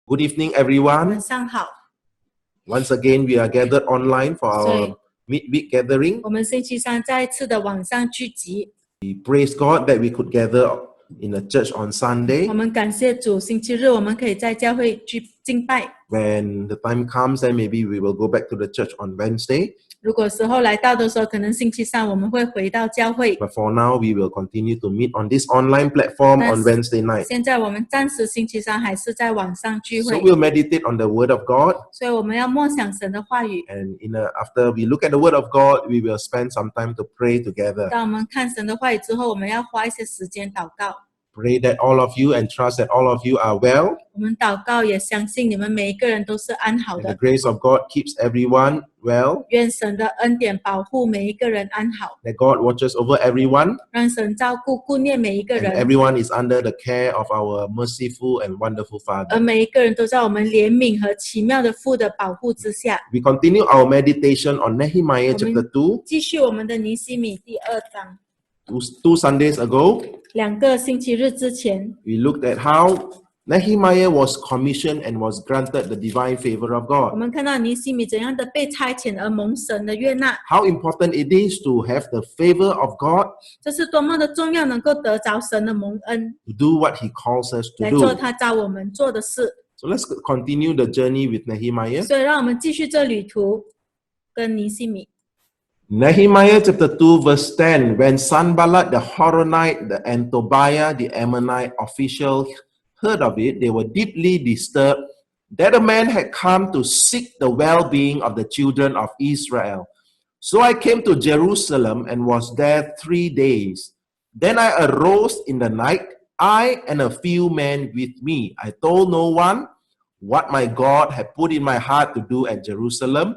Good evening, 晚 everyone. 上好。 Once again, we are gathered online for our Sorry. midweek gathering. 我们星期三再次的网上聚集， We praise God that we could gather in a church on 我 Sunday. 们感谢主，星期日我们可以在教会敬拜。 When the time comes, then maybe we will go back to the church on Wednesday. 如果时候来到的时候，可能星期三我们会回到教会。 But for now, we will continue to meet on this online platform on That's- Wednesday night. 现在我们暂时星期三还是在网上聚 So 会， we'll meditate on the Word of God. 所以我们要默想神的话语。 And after we look at the Word of God, we will spend some time to pray together. 当我们看神的话语之后，我们要花一些时间祷告。 Pray that all of you and trust that all of you are well. 我们祷告，也相信你们每一个人都是安好 And the 的。 grace of God keeps everyone well. 愿神的恩典保护每一个人安好， That God watches over everyone. 让神照顾顾念每一个 And 人。 everyone is under the care of our merciful and wonderful 而 Father. 每一个人都在我们怜悯和奇妙的父的保护之下。 We continue our meditation on Nehemiah chapter 2. 继续我们的尼希米第2章。 Two Sundays ago, 2个星期日之前， we looked at how Nehemiah was commissioned and was granted the divine favor of 我 God. 们看到尼希米怎样的被差遣而蒙神的悦纳， How important it is to have the favor of God 这是多么的重要，能够得着神的蒙恩， to do what he calls us to 来做 do. 他召我们做的事。 So let's continue the journey with Nehemiah. 所以让我们继续这旅途，跟尼希米。 Nehemiah chapter 2 verse 10. When Sanballat the Horonite and Tobiah the Ammonite official heard of it, they were deeply disturbed that a man had come to seek the well-being of the children of Israel. So I came to Jerusalem and was there 3 days. Then I arose in the night, I and a few men with me. I told no one what my God had put in my heart to do at Jerusalem,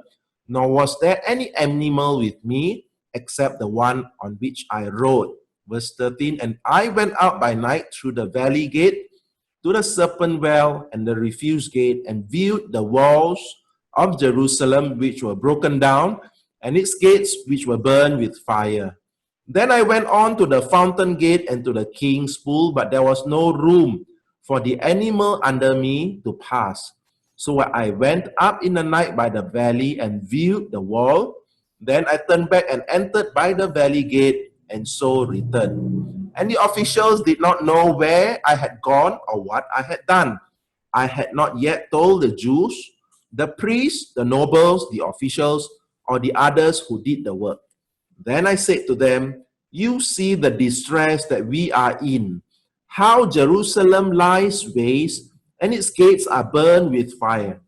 nor was there any animal with me except the one on which I rode. Verse 13, and I went out by night through the valley gate to the serpent well and the refuse gate, and viewed the walls of Jerusalem which were broken down, and its gates which were burned with fire. Then I went on to the fountain gate and to the king's pool, but there was no room for the animal under me to pass. So I went up in the night by the valley and viewed the wall. Then I turned back and entered by the valley gate, and so returned. And the officials did not know where I had gone or what I had done. I had not yet told the Jews, the priests, the nobles, the officials, or the others who did the work. Then I said to them, you see the distress that we are in, how Jerusalem lies waste, and its gates are burned with fire.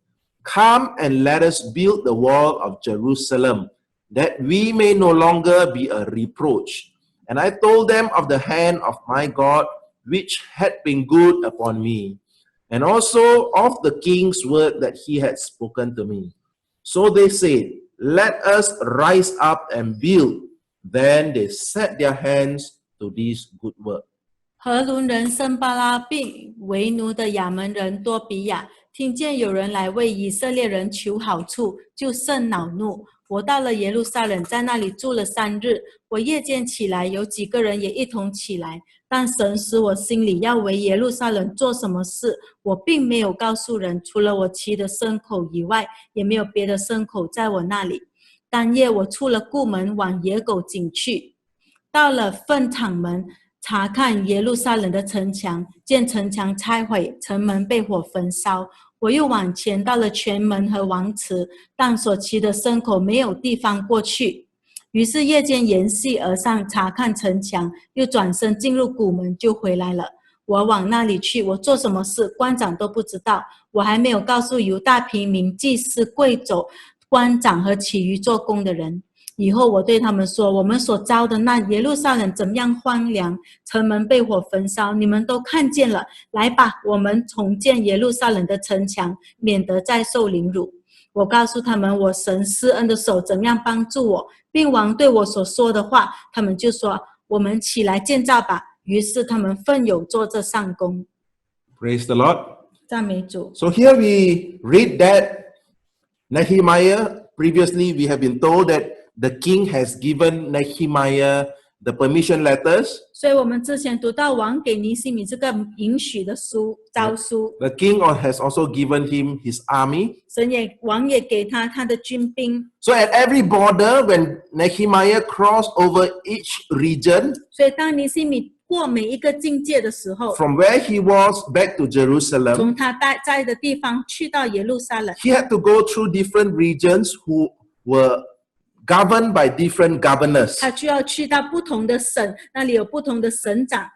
Come and let us build the wall of Jerusalem, that we may no longer be a reproach. And I told them of the hand of my God, which had been good upon me, and also of the king's word that he had spoken to me. So they said, let us rise up and build. Then they set their hands to this good work. 何伦人申巴拉并为奴的亚门人多比亚，听见有人来为以色列人求好处，就甚恼怒。我到了耶路撒冷，在那里住了3日。我夜间起来，有几个人也一同起来，但神使我心里要为耶路撒冷做什么事，我并没有告诉人，除了我骑的牲口以外，也没有别的牲口在我那里。当夜我出了故门，往野狗井去，到了粪场门，查看耶路撒冷的城墙，见城墙拆毁，城门被火焚烧。我又往前到了泉门和王池，但所骑的牲口没有地方过去。于是夜间沿溪而上，查看城墙，又转身进入谷门，就回来了。我往那里去，我做什么事，官长都不知道。我还没有告诉犹大平民、祭司、贵胄、官长和其余做工的人。以后我对他们说，我们所遭的那耶路撒冷怎么样荒凉，城门被火焚烧，你们都看见了。来吧，我们重建耶路撒冷的城墙，免得再受凌辱。我告诉他们，我神施恩的手怎么样帮助我，并王对我所说的话，他们就说，我们起来建造吧。于是他们奋勇做这上工。 Praise the Lord. 赞美主。 So here we read that Nehemiah, previously we have been told that the king has given Nehemiah the permission letters. 所以我们之前读到王给尼西米这个允许的诏书， The king has also given him his army. 王也给他的军兵， So at every border, when Nehemiah crossed over each region 所以当尼西米过每一个境界的时候， from where he was back to Jerusalem, 从他在的地方去到耶路撒冷， he had to go through different regions who were governed by different governors. 他就要去到不同的省，那里有不同的省长。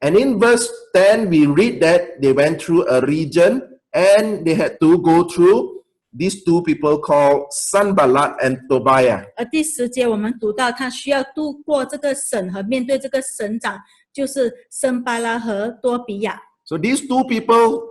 And in verse 10, we read that they went through a region and they had to go through these two people called Sanballat and Tobiah. 而第10节我们读到，他需要渡过这个省和面对这个省长，就是申巴拉和多比亚。 So these two people,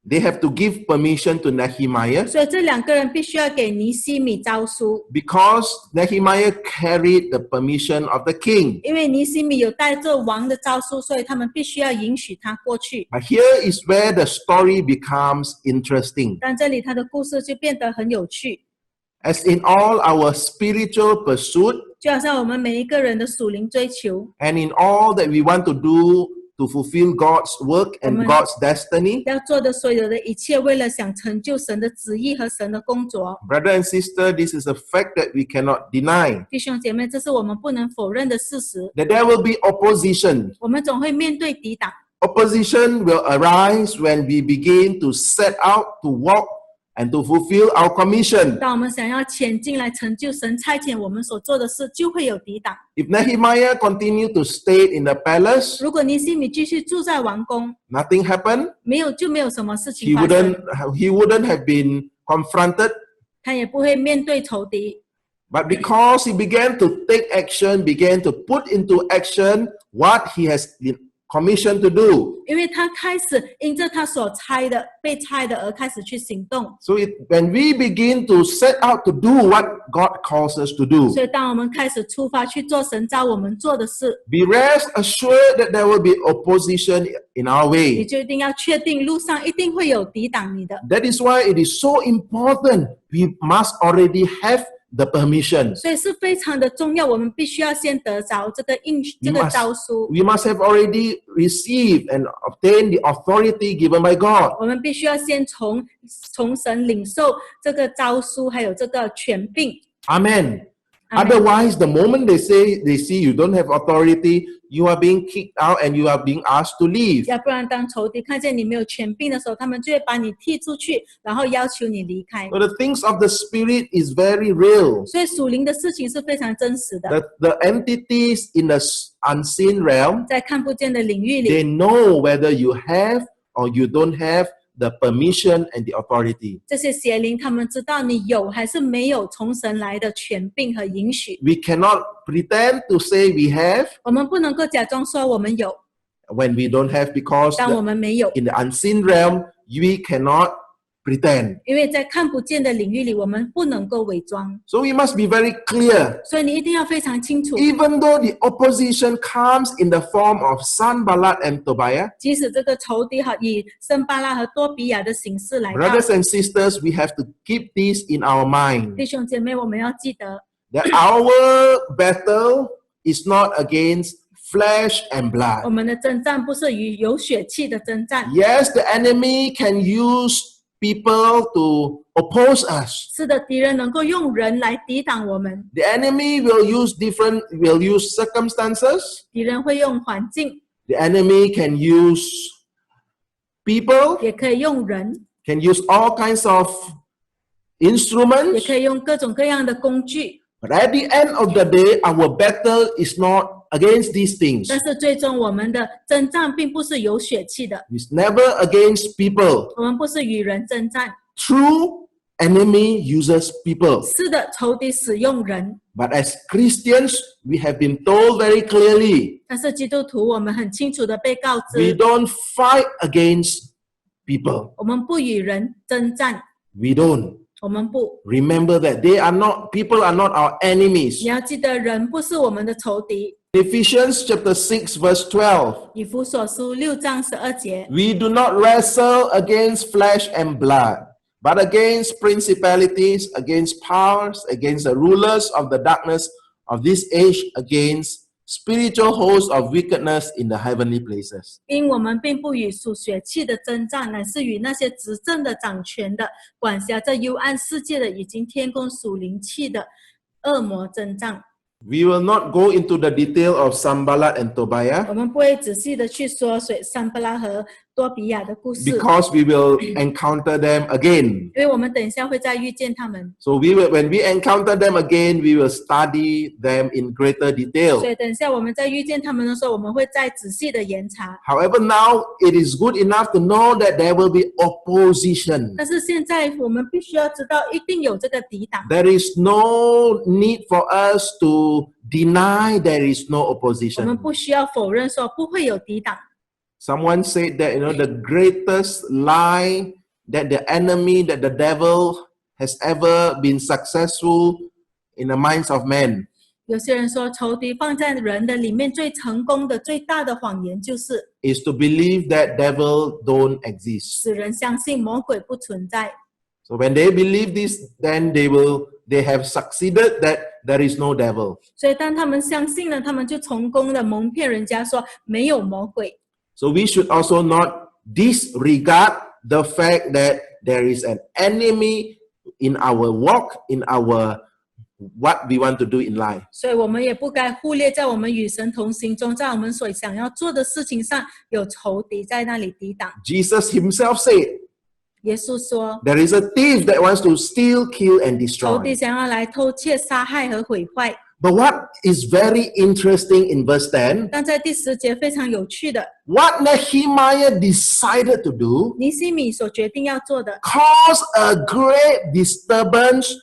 they have to give permission to Nehemiah 所以这2个人必须要给尼西米诏书， because Nehemiah carried the permission of the king. 因为尼西米有带着王的诏书，所以他们必须要允许他过去。 But here is where the story becomes interesting. 但这里他的故事就变得很有趣， As in all our spiritual pursuit 就好像我们每一个人的属灵追求， and in all that we want to do to fulfill God's work and Amen. God's destiny, 要做的所有的一切，为了想成就神的旨意和神的工作。 brother and sister, this is a fact that we cannot deny. 弟兄姐妹，这是我们不能否认的事实。 That there will be opposition. 我们总会面对抵挡， Opposition will arise when we begin to set out to walk and to fulfill our commission. 当我们想要前进来成就神差遣我们所做的事，就会有抵挡。 If Nehemiah continued to stay in the palace, 如果尼西米继续住在王宫， nothing happened. 就没有什么事 He 情发生， wouldn't have been confronted. 他也不会面对仇敌。 But because he began to take action, began to put into action what he has been commissioned to do. 因为他开始因着他所被差的而开始去行动， So when we begin to set out to do what God calls us to do, 所以当我们开始出发去做神召我们做的事， be rest assured that there will be opposition in our 你 way. 就一定要确定路上一定会有抵挡你的。 That is why it is so important. We must already have the permission. 所以是非常的重要，我们必须要先得着这个诏书， We must have already received and obtained the authority given by God. 我们必须要先从神领受这个诏书，还有这个权柄。 Amen. Amen. Otherwise, the moment they see you don't have authority, you are being kicked out and you are being asked to leave. 要不然，当仇敌看见你没有权柄的时候，他们就会把你踢出去，然后要求你离开。 So the things of the spirit is very real. 所以属灵的事情是非常真实的， The entities in the unseen realm, 在看不见的领域 they 里， know whether you have or you don't have the permission and the authority. 这些邪灵他们知道你有还是没有从神来的权柄和允许。 We cannot pretend to say we have 我们不能够假装说我们有， when we don't have because 但我们没有， in the unseen realm, we cannot pretend. 因为在看不见的领域里，我们不能够伪装。 So we must be very clear. 所以你一定要非常清楚， Even though the opposition comes in the form of Sanballat and Tobiah, 即使这个仇敌以申巴拉和多比亚的形式来到， brothers and sisters, we have to keep this in our mind. 弟兄姐妹，我们要记得， That our battle is not against flesh and 我 blood. 们的征战不是与有血气的征战。 Yes, the enemy can use people to oppose us. 是的，敌人能够用人来抵挡我们， The enemy will use circumstances. 敌人会用环境， The enemy can use people, 也可以用人， can use all kinds of 也 instruments. 可以用各种各样的工具。 But at the end of the day, our battle is not against these things. 但是最终我们的征战并不是有血气的， It's never against people. 我们不是与人征战。 True enemy uses people. 是的，仇敌使用人， But as Christians, we have been told very clearly, 但是基督徒我们很清楚的被告 we 知， don't fight against people. 我们不与人征战， We don't. 我们不。 Remember that people are not our 你 enemies. 要记得，人不是我们的仇敌。 Ephesians chapter 6 verse 12. 以弗所书6章12节， We do not wrestle against flesh and blood, but against principalities, against powers, against the rulers of the darkness of this age, against spiritual hosts of wickedness in the heavenly places. 因我们并不与属血气的征战，乃是与那些执政的、掌权的、管辖这幽暗世界的、已经天空属灵气的恶魔征战。We will not go into the detail of Sanballat and 我 Tobiah 们不会仔细的去说桑巴拉和多比亚的故事， because we will encounter them again. 因为我们等一下会再遇见他们。 So when we encounter them again, we will study them in greater 所 detail. 以等一下我们再遇见他们的时候，我们会再仔细的研查。 However, now it is good enough to know that there will be opposition. 但是现在我们必须要知道，一定有这个抵挡。 There is no need for us to deny there is no 我们 opposition. 不需要否认说不会有抵挡。 Someone said that the greatest lie that the enemy, that the devil has ever been successful in the minds of men 有些人说，仇敌放在人的里面最成功的、最大的谎言，就是 is to believe that devil don't exist. 使人相信魔鬼不存在。 So when they believe this, then they have succeeded that there is no devil. 所以当他们相信了，他们就成功的蒙骗人家说没有魔鬼。 So we should also not disregard the fact that there is an enemy in our walk, in our what we want to do in life. 所以我们也不该忽略，在我们与神同行中，在我们所想要做的事情上，有仇敌在那里抵挡。 Jesus himself said, 耶稣说， there is a thief that wants to steal, kill, and 仇敌 destroy. 想要来偷窃、杀害和毁坏。 But what is very interesting in verse 10, 但在第10节非常有趣的， what Nehemiah decided to do 尼西米所决定要做的， caused a great disturbance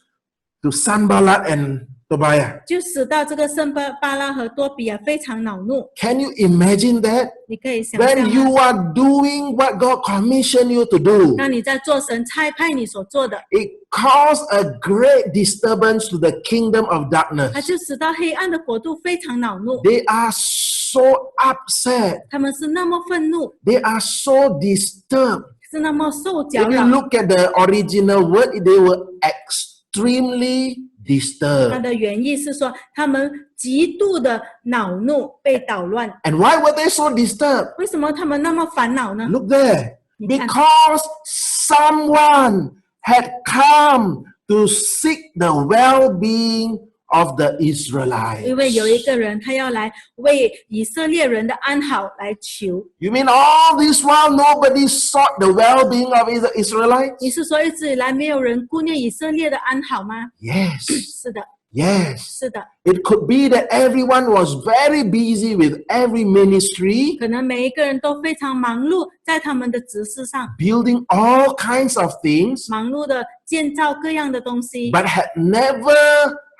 to Sanballat and Tobiah. 就使到这个圣巴拉和多比亚非常恼怒。 Can you imagine that? 你可以想象 When 吗？ you are doing what God commissioned you to do, 当你在做神差派你所做的， it caused a great disturbance to the kingdom of 它 darkness. 就使到黑暗的国度非常恼怒， They are so upset. 他们是那么愤怒， They are so disturbed. 是那么受搅 If you 扰。 look at the original word, they were extremely 它 disturbed. 的原意是说，他们极度的恼怒，被捣乱。 And why were they so disturbed? 为什么他们那么烦恼呢？ Look there. 你看。 Because someone had come to seek the well-being of the 因 Israelites. 为有一个人，他要来为以色列人的安好来求。 You mean all this while nobody sought the well-being of the Israelites? 你是说一直以来没有人顾念以色列的安好吗？ Yes, 是的， yes. 是的。 It could be that everyone was very busy with every ministry, 可能每一个人都非常忙碌，在他们的职事上， building all kinds of things, 忙碌的建造各样的东西， but had never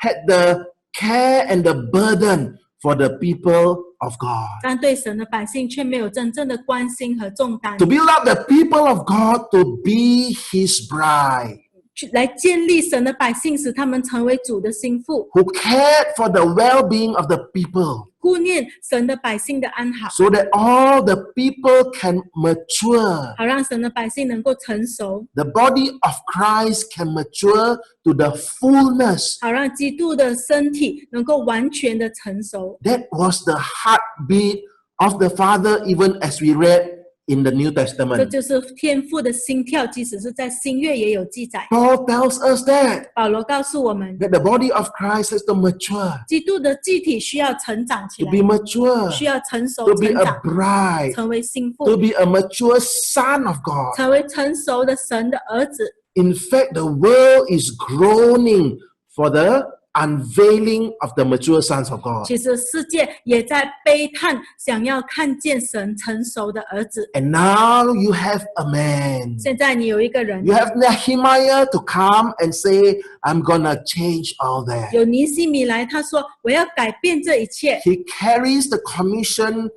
had the care and the burden for the people of God. 但对神的百姓却没有真正的关心和重担 To，build up the people of God to be His bride, 去来建立神的百姓，使他们成为主的心腹， who cared for the well-being of the people, 顾念神的百姓的安好， so that all the people can mature. 好让神的百姓能够成熟， The body of Christ can mature to the fullness. 好让基督的身体能够完全的成熟。 That was the heartbeat of the Father, even as we read in the New 这 Testament. 就是天父的心跳，即使是在新约也有记载。 Paul tells us that 保罗告诉我们， the body of Christ has to mature, 基督的机体需要成长起 to 来， be mature, 需要成熟 to be 成 a 长， bride, 成为心 to 腹， be a mature son of God. 成为成熟的神的儿子。 In fact, the world is groaning for the unveiling of the mature sons of God. 其实世界也在悲叹，想要看见神成熟的儿子。 And now you have a man. 现在你有一个人， You have Nehemiah to come and say, I'm gonna change all that. 有尼西米来，他说我要改变这一切。 He carries the commission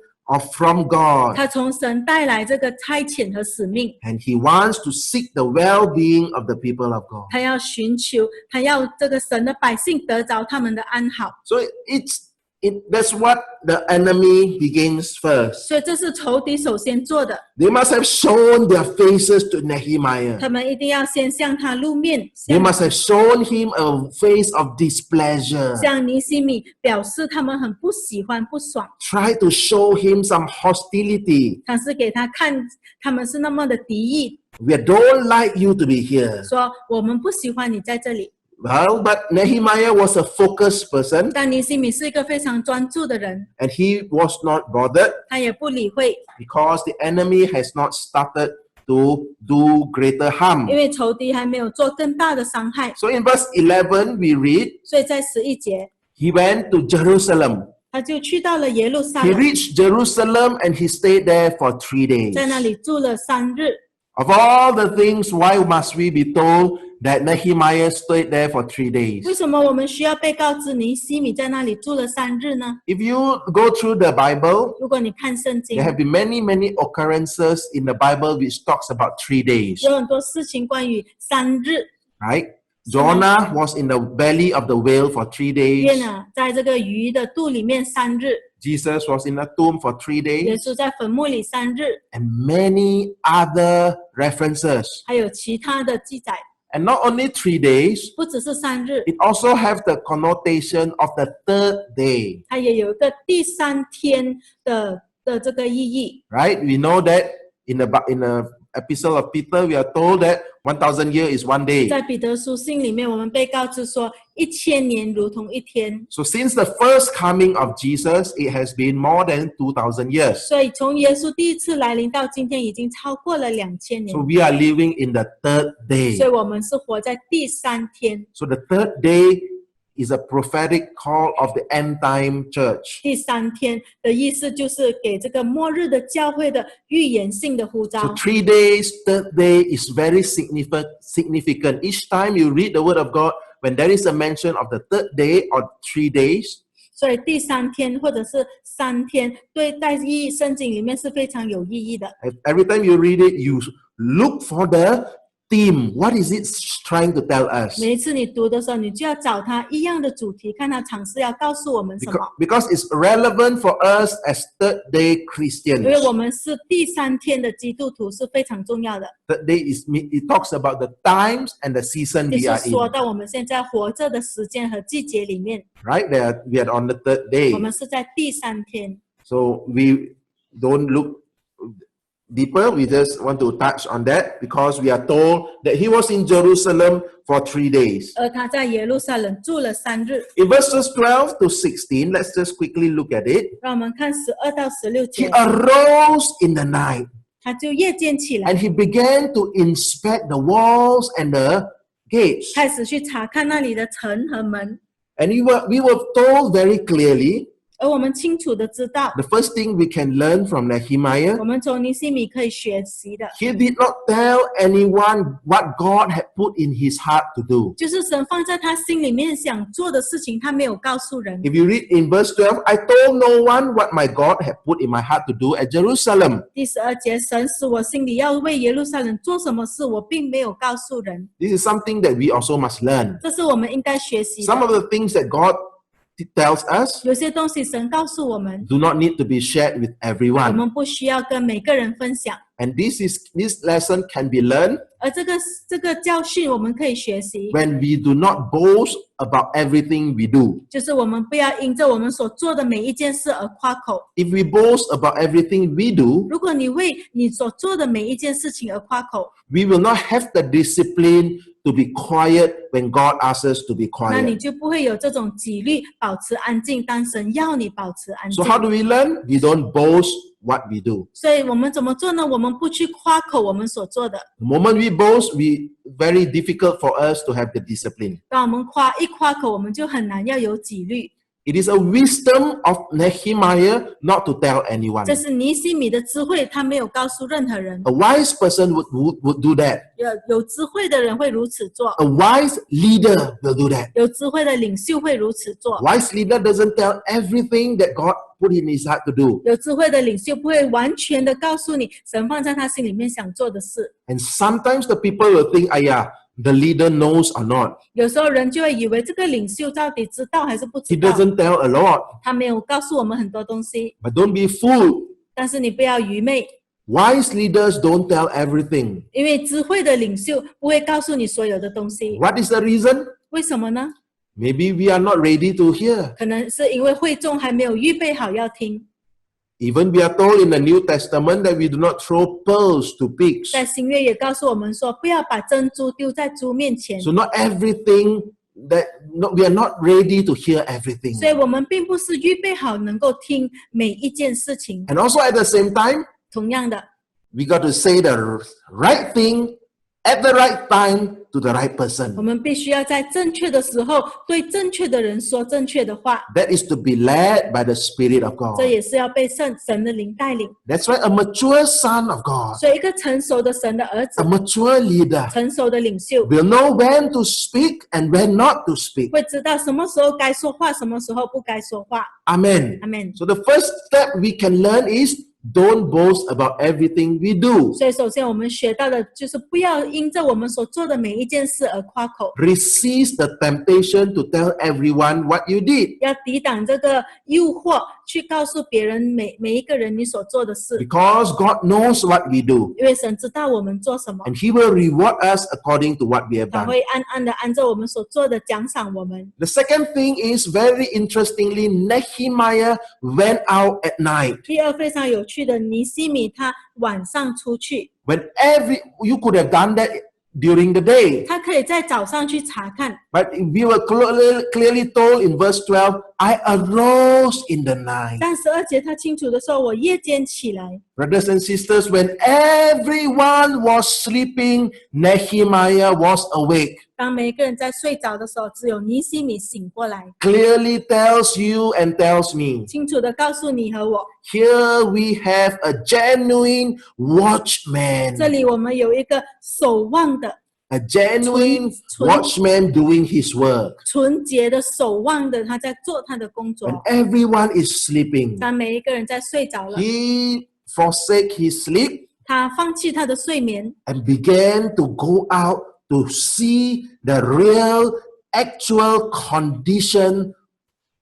from God, 他从神带来这个差遣和使命， and he wants to seek the well-being of the people of God. 他要寻求，他要这个神的百姓得着他们的安好。 So it's That's what the enemy begins first. 所以这是仇敌首先做的， They must have shown their faces to Nehemiah. 他们一定要先向他露面， They must have shown him a face of displeasure. 向尼西米表示他们很不喜欢、不爽， Try to show him some hostility. 尝试给他看他们是那么的敌意， We don't like you to be here. 说我们不喜欢你在这里。 Well, but Nehemiah was a focused person 但尼西米是一个非常专注的人， and he was not bothered 他也不理会， because the enemy has not started to do greater 因 harm. 为仇敌还没有做更大的伤害。 So in verse 11, we read, 所以在11节， he went to Jerusalem. 他就去到了耶路撒 He 冷， reached Jerusalem and he stayed there for 3 days. 在那里住了3日。 Of all the things, why must we be told that Nehemiah stayed there for 3 days? 为什么我们需要被告知尼西米在那里住了3日呢？ If you go through the Bible, 如果你看圣经 there，have been many occurrences in the Bible which talks about 3 days, 有很多事情关于3日。 right? Jonah was in the belly of the whale for 3约 days. 呢，在这个鱼的肚里面3日， Jesus was in a tomb for 3耶 days, 稣在坟墓里3日， and many other references. 还有其他的记载， And not only 3 days, 不只是3日， it also has the connotation of the 3rd day, 它也有一个第3天的这个意义。 right? We know that in the epistle of Peter, we are told that 1,000 years is 1 day. 在彼得书信里面，我们被告知说，1000年如同一天。 So since the first coming of Jesus, it has been more than 2,000 years. 所以从耶稣第一次来临到今天，已经超过了2000年 So。we are living in the 3rd day. 所以我们是活在第3天。 So the 3rd day is a prophetic call of the end time church. 第3天的意思就是给这个末日的教会的预言性的呼 So 召。 3 days, 3rd day is very significant. Each time you read the word of God, when there is a mention of the 3rd day or 3 days, 所以第3天或者是3天，对在意义圣经里面是非常有意义的。 every time you read it, you look for the theme. What is it trying to tell us? 每一次你读的时候，你就要找它一样的主题，看它尝试要告诉我们什么。 Because it's relevant for us as 3rd day 因 Christians. 为我们是第3天的基督徒是非常重要的， Third day it talks about the times and the season 就 we 是 are 说 in. 到我们现在活着的时间和季节里面， Right? We are on the 3rd day. 我们是在第3天。 So we don't look deeper. We just want to touch on that because we are told that he was in Jerusalem for 3 days. 而他在耶路撒冷住了3日。 In verses 12 to 16, let's just quickly look at it. 让我们看12到16 He 节， arose in the night 他就夜间起来， and he began to inspect the walls and the gates. 开始去查看那里的城和门。 And we were told very clearly 而我们清楚的知道， the first thing we can learn from Nehemiah, 我们从尼西米可以学习的， he did not tell anyone what God had put in his heart to do. 就是神放在他心里面想做的事情，他没有告诉人。 If you read in verse 12, I told no one what my God had put in my heart to do at Jerusalem. 第12节，神使我心里要为耶路撒冷做什么事，我并没有告诉人。 This is something that we also must learn. 这是我们应该学习 Some 的。 of the things that God tells us 有些东西神告诉我们， do not need to be shared with 我 everyone. 们不需要跟每个人分享。 And this lesson can be learned 而这个教训，我们可以学习， when we do not boast about everything we do. 就是我们不要因着我们所做的每一件事而夸口。 If we boast about everything we do, 如果你为你所做的每一件事情而夸口， we will not have the discipline to be quiet when God asks us to be 那你 quiet. 就不会有这种纪律，保持安静。当神要你保持安静 So，how do we learn? We don't boast what we do. 所以我们怎么做呢？我们不去夸口我们所做的。 The moment we boast, very difficult for us to have the discipline. 当我们一夸口，我们就很难要有纪律。 It is a wisdom of Nehemiah not to tell anyone. 这是尼西米的智慧，他没有告诉任何人。 A wise person would do that. 有智慧的人会如此做， A wise leader will do that. 有智慧的领袖会如此做。 Wise leader doesn't tell everything that God put in his heart to do. 有智慧的领袖不会完全的告诉你神放在他心里面想做的事。 And sometimes the people will think, the leader knows or not. 有时候人就会以为这个领袖到底知道还是不 He 知道， doesn't tell a lot. 他没有告诉我们很多东西。 But don't be fooled. 但是你不要愚昧， Wise leaders don't tell everything. 因为智慧的领袖不会告诉你所有的东西。 What is the reason? 为什么呢？ Maybe we are not ready to hear. 可能是因为会众还没有预备好要听。 Even we are told in the New Testament that we do not throw pearls to pigs. 在新约也告诉我们说，不要把珍珠丢在猪面前。 So not everything we are not ready to hear everything. 所以我们并不是预备好能够听每一件事情。 And also at the same time, 同样的， we got to say the right thing at the right time to the right 我 person. 们必须要在正确的时候对正确的人说正确的话。 That is to be led by the Spirit of 这 God. 也是要被神的灵带领。 That's why a mature son of God, 所以，一个成熟的神的儿子 a，mature leader, 成熟的领袖， will know when to speak and when not to speak. 会知道什么时候该说话，什么时候不该说话。 Amen. 阿门。 So the first step we can learn is don't boast about everything we do. 所以，首先我们学到的就是不要因着我们所做的每一件事而夸口， Resist the temptation to tell everyone what you did, 要抵挡这个诱惑，去告诉别人每一个人你所做的事， because God knows what we do 因为神知道我们做什么， and He will reward us according to what we have 他 done. 会暗暗的按照我们所做的奖赏我们。 The second thing is very interestingly, Nehemiah went out at night. 第二，非常有趣的，尼西米他晚上出去， When you could have done that during the day. 他可以在早上去查看， But we were clearly told in verse 12, I arose in the night. 但12节他清楚的说，我夜间起来。 Brothers and sisters, when everyone was sleeping, Nehemiah was awake. 当每一个人在睡着的时候，只有尼西米醒过来， Clearly tells you and tells me. 清楚的告诉你和我， Here we have a genuine watchman. 这里我们有一个守望的、 A genuine Chun- watchman doing his work. 纯洁的守望的，他在做他的工作 When。everyone is sleeping, 当每一个人在睡着了， he forsake his sleep 他放弃他的睡眠， and began to go out to see the real, actual condition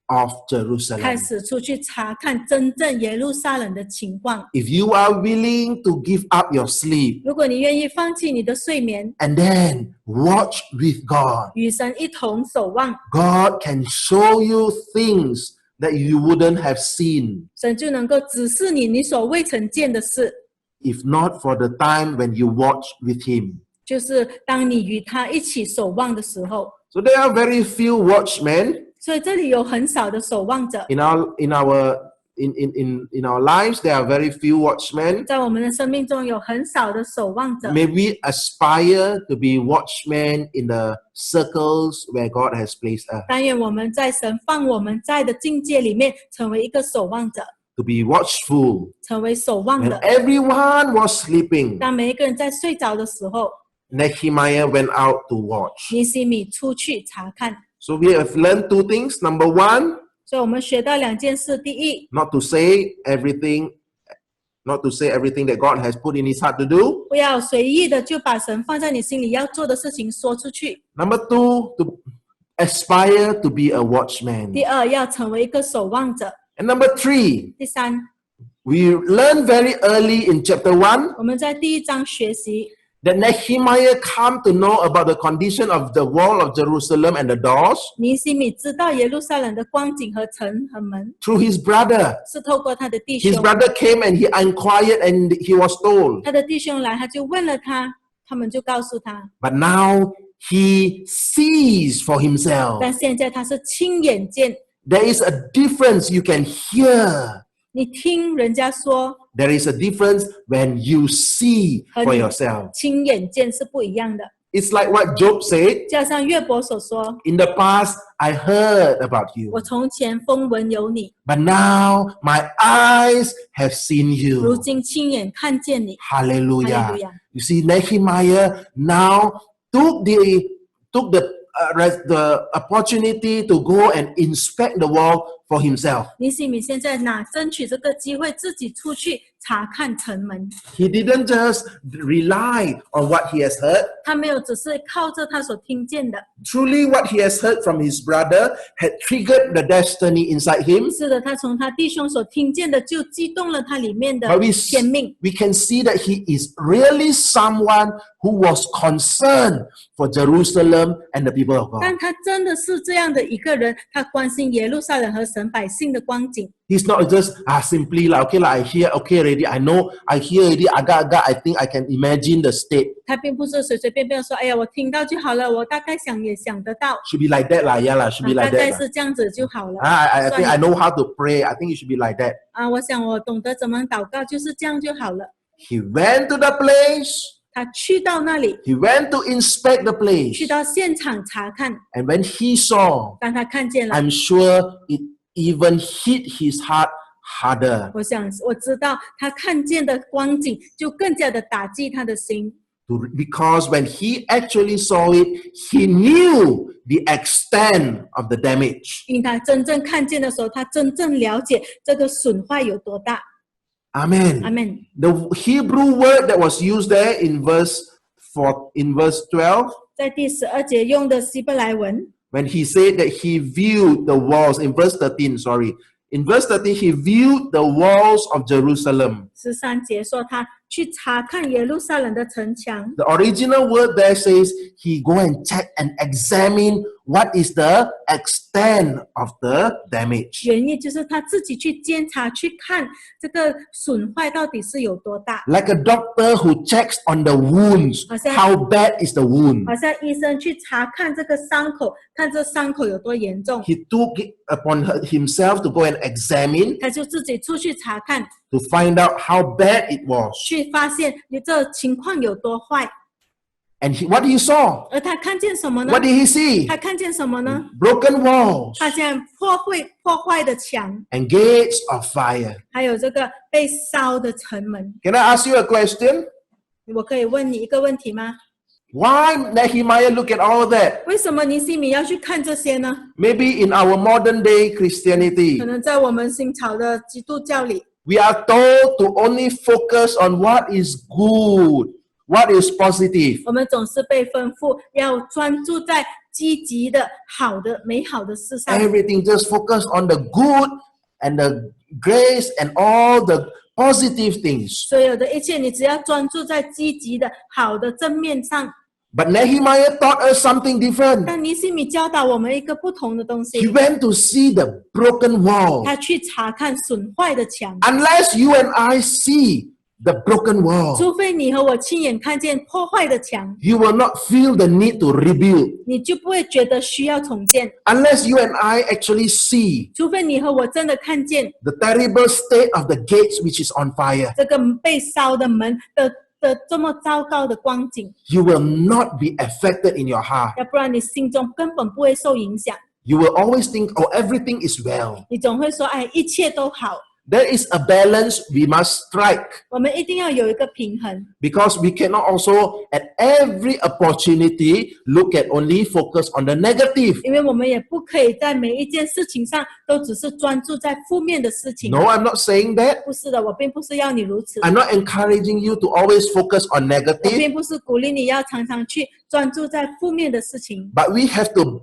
of 开 Jerusalem. 始出去查看真正耶路撒冷的情况。 If you are willing to give up your sleep 如果你愿意放弃你的睡眠， and then watch with God, 与神一同守望， God can show you things that you wouldn't have seen 神就能够指示你你所未曾见的事。 if not for the time when you watch with Him. 就是当你与他一起守望的时候， So there are very few watchmen 所以这里有很少的守望者， in our lives. There are very few watchmen. 在我们的生命中有很少的守望者。 May we aspire to be watchmen in the circles where God has placed us. 但愿我们在神放我们在的境界里面，成为一个守望者， To be watchful. 成为守望 When 的。 everyone was sleeping, 当每一个人在睡着的时候， Nehemiah went out to watch. 尼西米出去查看。 So we have learned two things. Number one, 所以我们学到两件事：第一， not to say everything that God has put in His heart to do. 不要随意的就把神放在你心里要做的事情说出去； Number two, to aspire to be a watchman. 第二，要成为一个守望者； And number three, 第三， we learned very early in chapter 1我们在第一章学习 that Nehemiah come to know about the condition of the wall of Jerusalem and the doors 尼西米知道耶路撒冷的光景和城和门， through his brother. 是透过他的弟 His 兄。 brother came and he inquired and he was told. 他的弟兄来，他就问了他，他们就告诉他。 But now he sees for himself. 但现在他是亲眼见， There is a difference you can hear. 你听人家说， There is a difference when you see for yourself. 亲眼见是不一样的。 It's like what Job said. 加上约伯所说， In the past, I heard about you. 我从前风闻有你， But now my eyes have seen 如 you. 今亲眼看见你。 Hallelujah. Hallelujah. You see, Nehemiah now took the opportunity to go and inspect the wall for himself. 尼西米现在争取这个机会，自己出去查看城门。 He didn't just rely on what he has heard. 他没有只是靠着他所听见的， Truly, what he has heard from his brother had triggered the destiny inside him. 是的，他从他弟兄所听见的，就激动了他里面的 But we, 天命。 we can see that he is really someone who was concerned for Jerusalem and the people of God. 但他真的是这样的一个人，他关心耶路撒冷和神百姓的光景。 He's not just simply like, okay, like I hear, okay, already, I know, I hear already, agak-agak, I think I can imagine the state. 他并不是随随便便说，哎呀，我听到就好了，我大概想也想得到， Should be like that lah, yeah lah, should be 大 like 概 that. 是这样子就好了。 I think 算了 I know how to pray. I think it should be like that. 我想我懂得怎么祷告，就是这样就好了。 He went to the place. 他去到那里， He went to inspect the place. 去到现场查看， And when he saw, 当他看见了， I'm sure it even hit his heart harder. 我知道他看见的光景就更加的打击他的心， Because when he actually saw it, he knew the extent of the damage. 因为他真正看见的时候，他真正了解这个损坏有多大。 Amen. 阿门。 The Hebrew word that was used there in verse 12, 在第12节用的希伯来文， when he said that he viewed the walls, in verse 13, sorry. In verse 13, he viewed the walls of Jerusalem. 13节说他去查看耶路撒冷的城墙。 The original word there says he go and check and examine what is the extent of the damage. 原意就是他自己去监察，去看这个损坏到底是有多大， Like a doctor who checks on the wounds. How bad is the wound? 好像医生去查看这个伤口，看这伤口有多严重， He took it upon himself to go and examine 他就自己出去查看， to find out how bad it was. 去发现你这情况有多坏。 And what he saw? 而他看见什么呢 What？did he see? 他看见什么呢？ Broken walls 他见破坏的墙， and gates of fire. 还有这个被烧的城门。 Can I ask you a question? 我可以问你一个问题吗？ Why Nehemiah look at all that? 为什么尼西米要去看这些呢？ Maybe in our modern day Christianity, 可能在我们新潮的基督教里， we are told to only focus on what is good, what is positive. 我们总是被吩咐要专注在积极的、好的、美好的事上。 Everything just focus on the good and the grace and all the positive things. 所有的一切，你只要专注在积极的、好的正面上。 But Nehemiah taught us something different. 但尼西米教导我们一个不同的东 He 西， went to see the broken wall. 他去查看损坏的墙。 Unless you and I see the broken wall, 除非你和我亲眼看见破坏的墙， you will not feel the need to rebuild. 你就不会觉得需要重建。 Unless you and I actually see 除非你和我真的看见 the terrible state of the gates which is on fire, 这个被烧的门的这么糟糕的光景， you will not be affected in your heart. 要不然你心中根本不会受影响。 You will always think, oh, everything is well. 你总会说，哎，一切都好。 There is a balance we must strike 我们一定要有一个平衡， because we cannot also at every opportunity look at only focus on the negative. 因为我们也不可以在每一件事情上都只是专注在负面的事情。 No, I'm not saying that. 不是的，我并不是要你如此， I'm not encouraging you to always focus on 我 negative, 并不是鼓励你要常常去专注在负面的事情， but we have to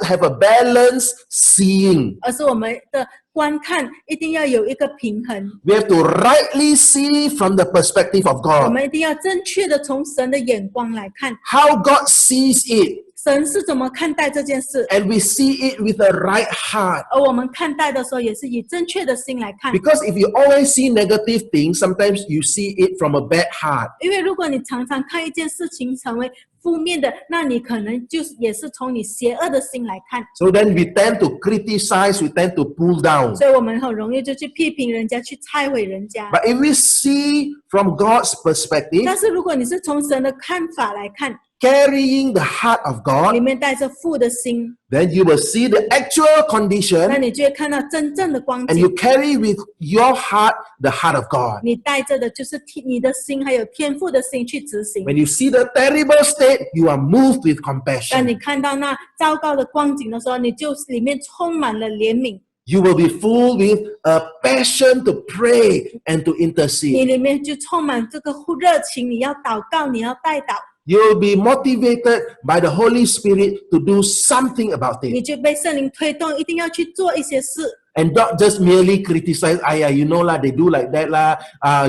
have a balanced seeing. 而是我们的观看一定要有一个平衡。 We have to rightly see from the perspective of 我 God. 们一定要正确的从神的眼光来看， How God sees it, 神是怎么看待这件事， and we see it with a right heart. 而我们看待的时候也是以正确的心来看。 Because if you always see negative things, sometimes you see it from a bad heart. 因为如果你常常看一件事情成为负面的，那你可能也是从你邪恶的心来看， So then we tend to criticize, we tend to pull down. 所以我们很容易就去批评人家，去拆毁人家。 But if we see from God's perspective, 但是如果你是从神的看法来看， carrying the heart of 里 God, 面带着父的心， then you will see the actual 那 condition 你就会看到真正的光 and 景。 you carry with your heart the heart of God. 你带着的就是你的心，还有天父的心去执行。 When you see the terrible state, you are moved with 当 compassion. 你看到那糟糕的光景的时候，你就里面充满了怜悯。You will be full with a passion to pray and to 你 intercede. 里面就充满这个热情，你要祷告，你要代祷， You will be motivated by the Holy Spirit to do something about 你 it. 就被圣灵推动，一定要去做一些事， And not just merely criticize, yeah, you know lah, they do like that lah.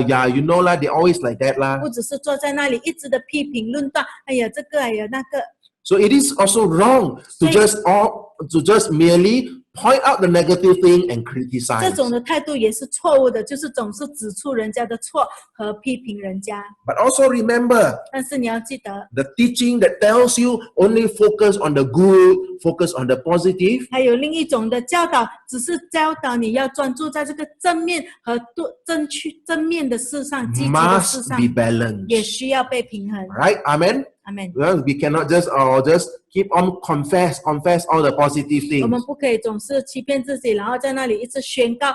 Yeah, you know lah, they always like that lah. 不只是坐在那里一直的批评论断，哎呀这个，哎呀那个， So it is also wrong to just merely point out the negative thing and 这 criticize. 种的态度也是错误的，就是总是指出人家的错和批评人家。 But also remember 但是你要记得， the teaching that tells you only focus on the good, focus on the positive, 还有另一种的教导，只是教导你要专注在这个正面和正面的事上，积极的事 must 上 be，也 balanced. 需要被平衡。 Right? Amen? 阿门。 Well, we cannot just keep on confess all the positive 我 things. 们不可以总是欺骗自己，然后在那里一直宣告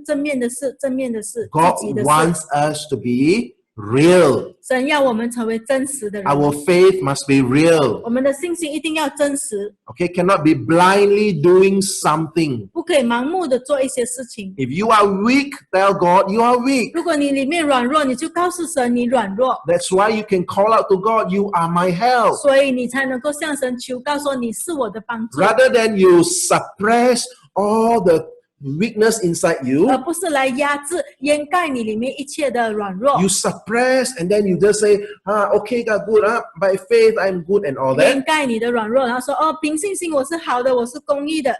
正面的事，正面的事， God 积极的事。 wants us to be real. 神要我们成为真实的人， Our faith must be real. 我们的信心一定要真实， Okay, cannot be blindly doing something. 不可以盲目的做一些事情。 If you are weak, tell God you are weak. 如果你里面软弱，你就告诉神你软弱， That's why you can call out to God, you are my help. 所以你才能够向神求告，说你是我的帮助， Rather than you suppress all the weakness inside you, 而不是来压制、掩盖你里面一切的软弱， you suppress and then you just say, okay, God, good, by faith I'm good and all 掩 that. 盖你的软弱，然后说凭信心我是好的，我是公义的。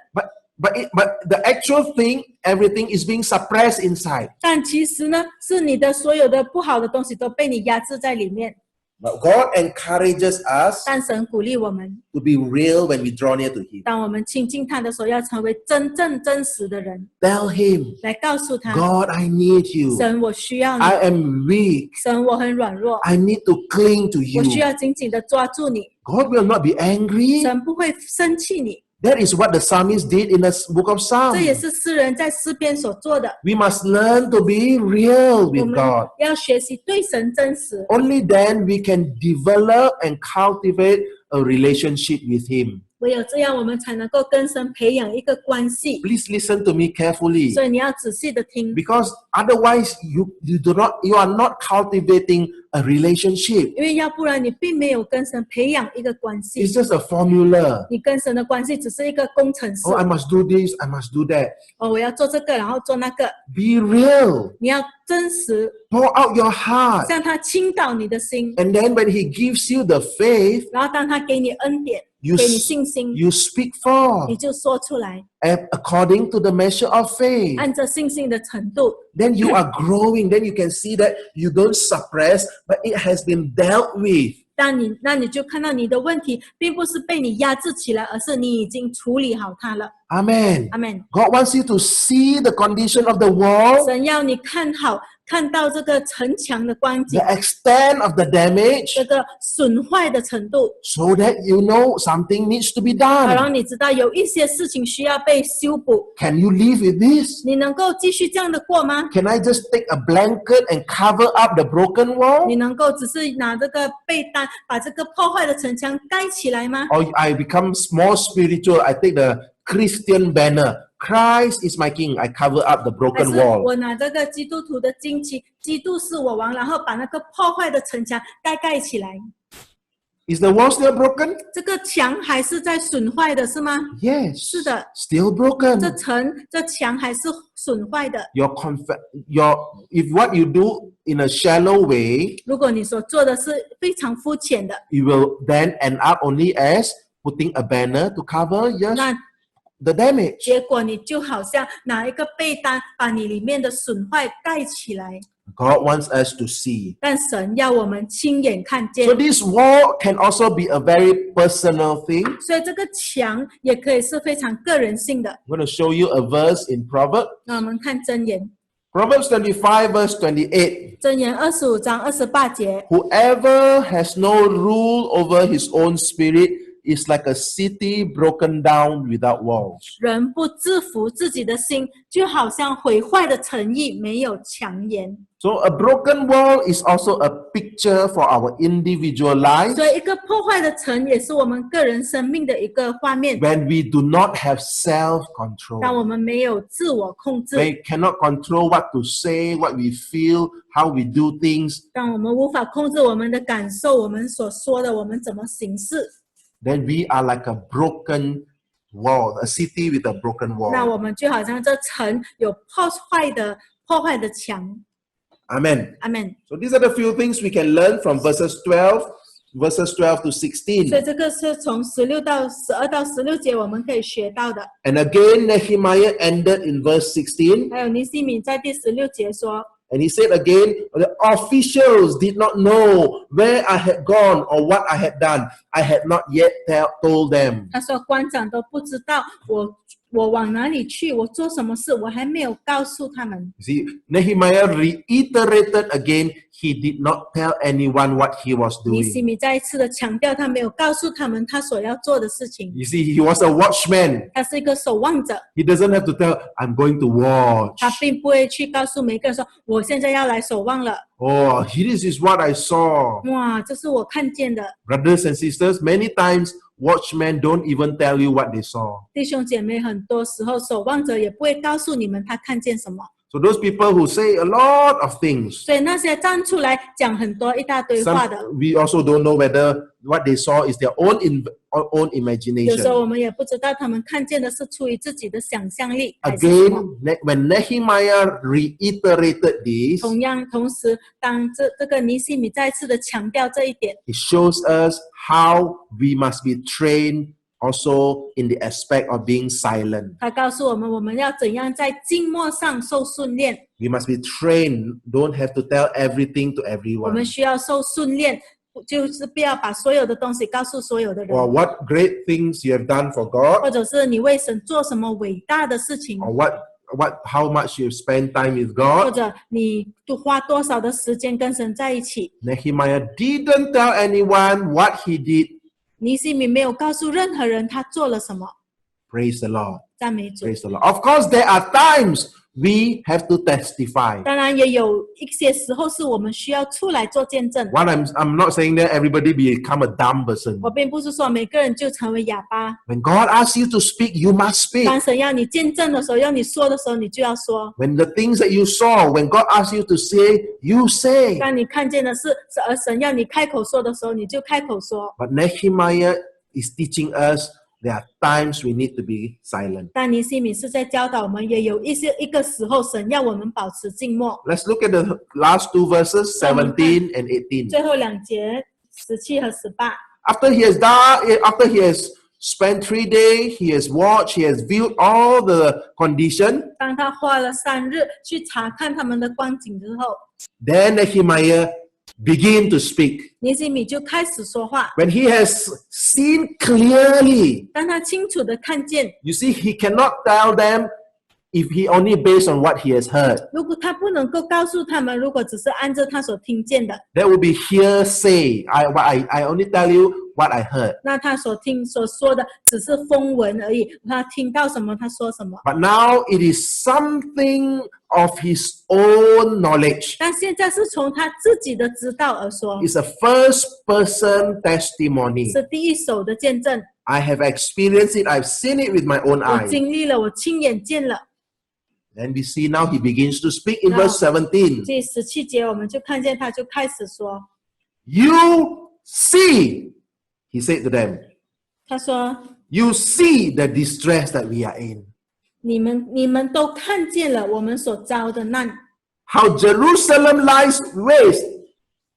But the actual thing, everything is being suppressed inside. 但其实呢，是你的所有的不好的东西都被你压制在里面。 But God encourages us 但神鼓励我们， to be real when we draw near to Him. 当我们亲近他的时候，要成为真正真实的人， Tell Him, 来告诉他， God, I need you. 神我需要你， I am weak. 神我很软弱， I need to cling to 我需 you. 要紧紧的抓住你， God will not be angry. 神不会生气你。 That is what the psalmist did in the book of 这也 Psalms. 是诗人在诗篇所做的。 We must learn to be real 我 with 们 God. 要学习对神真实， Only then we can develop and cultivate a relationship with Him. 唯有这样，我们才能够跟神培养一个关系。 Please listen to me carefully, 所以你要仔细的听， because otherwise you are not cultivating a relationship. 因为要不然你并没有跟神培养一个关系 It's，just a formula. 你跟神的关系只是一个工程师。 Oh, I must do this, I must do that. 我要做这个，然后做那个。 Be real. 你要真实， Pour out your heart. 向他倾倒你的心， And then when He gives you the faith, 然后当他给你恩典， you, 给你信心， you speak for 你就说出来， according to the measure of faith. 按着信心的程度， Then you are growing. Then you can see that you don't suppress, but it has been dealt with. 那你就看到你的问题并不是被你压制起来，而是你已经处理好它了。 Amen. 阿门。 God wants you to see the condition of the wall, 神要你看到这个城墙的光景 the，extent of the damage, 这个损坏的程度， so that you know something needs to be 好让 done. 你知道有一些事情需要被修补。 Can you live with this? 你能够继续这样的过吗？ Can I just take a blanket and cover up the broken 你 wall? 能够只是拿这个被单把这个破坏的城墙盖起来吗？ Or I become more spiritual, I take the Christian banner. Christ is my king. I cover up the 还 broken 是 wall. 我拿这个基督徒的旌旗，基督是我王，然后把那个破坏的城墙盖起来？ Is the wall still broken? 这个墙还是在损坏的，是吗？ Yes. 是的， Still broken. 这墙还是损坏的。 If what you do in a shallow way, 如果你所做的是非常肤浅的， you will then end up only as putting a banner to cover just 那 the damage. 结果你就好像拿一个被单把你里面的损坏盖起来。 God wants us to see. 但神要我们亲眼看见 So，this wall can also be a very personal thing. 所以这个墙也可以是非常个人性的。 I'm going to show you a verse in Proverbs. 那我们看箴言， Proverbs 25 verse 28. 箴言25章28节， Whoever has no rule over his own spirit is like a city broken down without walls. 人不制服自己的心，就好像毁坏的城邑没有墙垣。So a broken wall is also a picture for our individual life 所以，一个破坏的城也是我们个人生命的一个画面。 when we do not have 当 self-control. 我们没有自我控制， We cannot control what to say, what we feel, how we do things. 当我们无法控制我们的感受，我们所说的，我们怎么行事， Then we are like a broken wall, a city with a broken 那 wall. 我们就好像这城有破坏的墙。 Amen. 阿门。 So these are the few things we can learn from verses 12 to 16. 所以这个是从12到16节我们可以学到的。 And again, Nehemiah ended in verse 16. 还有尼西米在第16节说， And he said again, the officials did not know where I had gone or what I had done. I had not yet told them. 他说官长都不知道我往哪里去，我做什么事，我还没有告诉他们。 You see, Nehemiah reiterated again, he did not tell anyone what he was 尼西 doing. 米再一次的强调，他没有告诉他们他所要做的事情。 You see, he was a watchman. 他是一个守望者， He doesn't have to tell, I'm going to watch. 他并不会去告诉每个人说，我现在要来守望了。 Oh, this is what I saw. 哇，这是我看见的。 Brothers and sisters, many times watchmen don't even tell you what they saw. 弟兄姐妹，很多时候守望者也不会告诉你们他看见什么。 So those people who say a lot of things, 所以那些站出来讲很多一大堆话 some, 的， we also don't know whether what they saw is their own有 imagination. 时候我们也不知道他们看见的是出于自己的想象力还是什么。 Again, when Nehemiah reiterated this, 同时，当这个尼西米再次的强调这一点， it shows us how we must be trained also in the aspect of being silent. 他告诉我们，我们要怎样在静默上受训练。 We must be trained, don't have to tell everything to 我们 everyone. 需要受训练，就是不要把所有的东西告诉所有的人， Or what great things you have done for God, 或者是你为神做什么伟大的事情， or how much you spend time with 或 God. 者你花多少的时间跟神在一起。 Nehemiah didn't tell anyone what he did. 尼西米没有告诉任何人他做了什么。 Praise the Lord. 赞美主。 Praise the Lord. Of course, there are times we have to testify. 当然也有一些时候是我们需要出来做见证。 What I'm not saying that everybody become a dumb person. 我并不是说每个人就成为哑巴。 When God asks you to speak, you must speak. 当神要你见证的时候，要你说的时候，你就要说。 When the things that you saw, when God asks you to say, you say. 当你看见的是，而神要你开口说的时候，你就开口说。 But Nehemiah is teaching us there are times we need to be silent. 但尼西米是在教导我们，也有一个时候，神要我们保持静默。 Let's look at the last two verses, 17 and 18. 最后2节17和18。 After he has spent 3 days, he has watched, he has viewed all the condition. 当他花了3日去查看他们的光景之后， Then Nehemiah began to speak. 尼西米就开始说话。 When he has seen clearly, 当他清楚的看见， you see, he cannot tell them if he only based on what he has heard. 如果他不能够告诉他们，如果只是按照他所听见的， That would be hearsay. I only tell you what I heard. 那他所说的只是风闻而已。他听到什么，他说什么。 But now it is something of his own knowledge. 但现在是从他自己的知道而说， It's a first person testimony. 是第一手的见证。 I have experienced it. I've seen it with my own 我 eyes. 经历了，我亲眼见了。 Then we see now he begins to speak in Now- verse 17. 第17节，我们就看见他就开始说， You see, he said to them, 他说 you see the distress that we are in. 你们都看见了我们所遭的难， How Jerusalem lies waste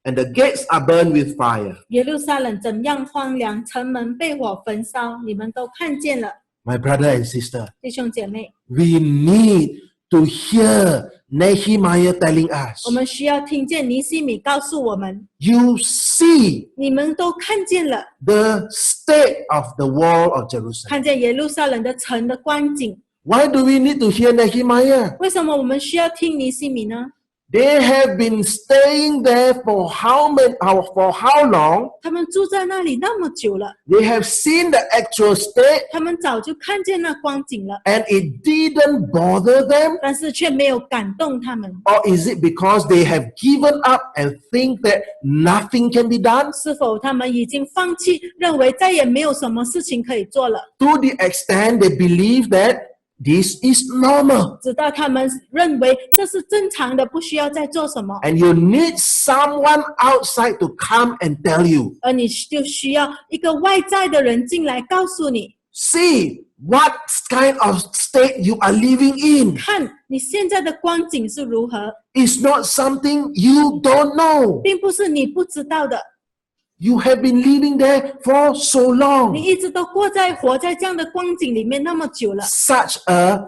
and the gates are burned with fire. 耶路撒冷怎样荒凉，城门被火焚烧，你们都看见了。 My brother and sister, 弟兄姐妹， we need to hear Nehemiah telling us, 我们需要听见尼西米告诉我们， you see 你们都看见了， the state of the wall of Jerusalem. 看见耶路撒冷的城的光景。 Why do we need to hear Nehemiah? 为什么我们需要听尼西米呢？ They have been staying there for how long? 他们住在那里那么久了， They have seen the actual state 他们早就看见那光景了， and it didn't bother them? 但是却没有感动他们。 Or is it because they have given up and think that nothing can be done? 是否他们已经放弃，认为再也没有什么事情可以做了？ To the extent they believe that this is normal. 直到他们认为这是正常的，不需要再做什么， And you need someone outside to come and tell you, 而你就需要一个外在的人进来告诉你， see what kind of state you are living in. 看你现在的光景是如何， It's not something you don't know. 并不是你不知道的。 You have been living there for so 你 long. 一直都活在这样的光景里面那么久了， Such a